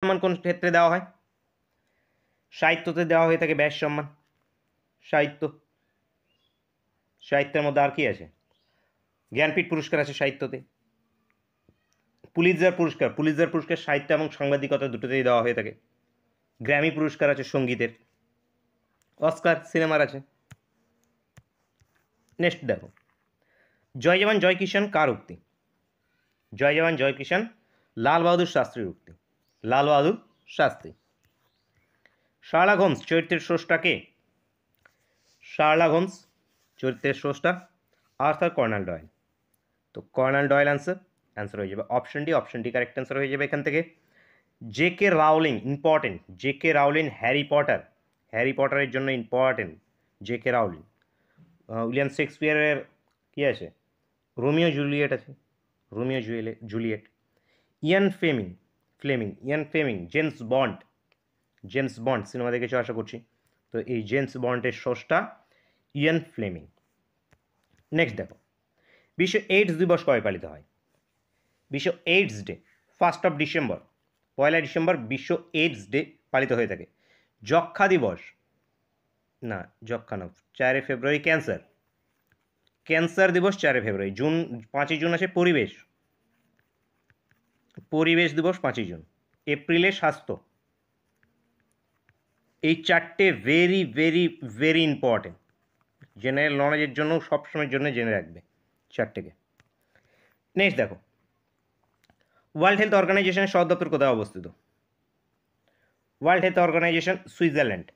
সম্মান কোন ক্ষেত্রে দেওয়া হয়? সাহিত্যতে দেওয়া হয়ে থাকে ব্যাস সম্মান। সাহিত্যের মধ্যে আর কি আছে? জ্ঞানপীঠ পুরস্কার আছে সাহিত্যতে। পুলিৎজার পুরস্কার সাহিত্য এবং সাংবাদিকতা দুটোতেই দেওয়া হয়ে থাকে। গ্র্যামি পুরস্কার আছে সঙ্গীতের। অস্কার সিনেমার আছে। নেক্সট দেখো, জয় জওয়ান জয় কিষাণ কার উক্তি? জয় জওয়ান জয় কিষাণ লাল বাহাদুর শাস্ত্রীর উক্তি। লাল বাহাদুর শাস্ত্রী। শার্লক হোমস চরিত্রের স্রষ্টা কে? শার্লক হোমস চরিত্রের স্রষ্টা আর্থার কর্নান ডয়েল। তো কর্নান ডয়েল অ্যান্সার হয়ে যাবে অপশন ডি কারেক্ট অ্যান্সার হয়ে যাবে এখান থেকে। J K Rowling important, J K Rowling Harry পটারের জন্য ইম্পর্টেন্ট জে.কে রাউলিং। উইলিয়াম শেক্সপিয়ারের কি আছে? রোমিও জুলিয়েট আছে, Romeo Juliet. Ian Fleming James Bond cinema দেখেছো আশা করছি। তো এই জেমস বন্ডের স্রষ্টা ইয়ান ফ্লেমিং। নেক্সট দেখো, বিশ্ব এইডস দিবস কবে পালিত হয়? বিশ্ব এইডস ডে 1 ডিসেম্বর, 1 ডিসেম্বর বিশ্ব এইডস ডে পালিত হয়ে থাকে। যক্ষ্মা দিবস না, যক্ষ্মা না, 4 ফেব্রুয়ারি ক্যান্সার দিবস 4 ফেব্রুয়ারি। 5 জুন আছে পরিবেশ দিবস 5 জুন। এপ্রিলে স্বাস্থ্য। এই 4টে very very very important, general নলেজের জন্য সবসময়ের জন্য জেনে রাখবে 4টেকে। নেক্সট দেখো, ওয়ার্ল্ড হেলথ অর্গানাইজেশনের সদর দপ্তর কোথায় অবস্থিত? World Health Organization Switzerland.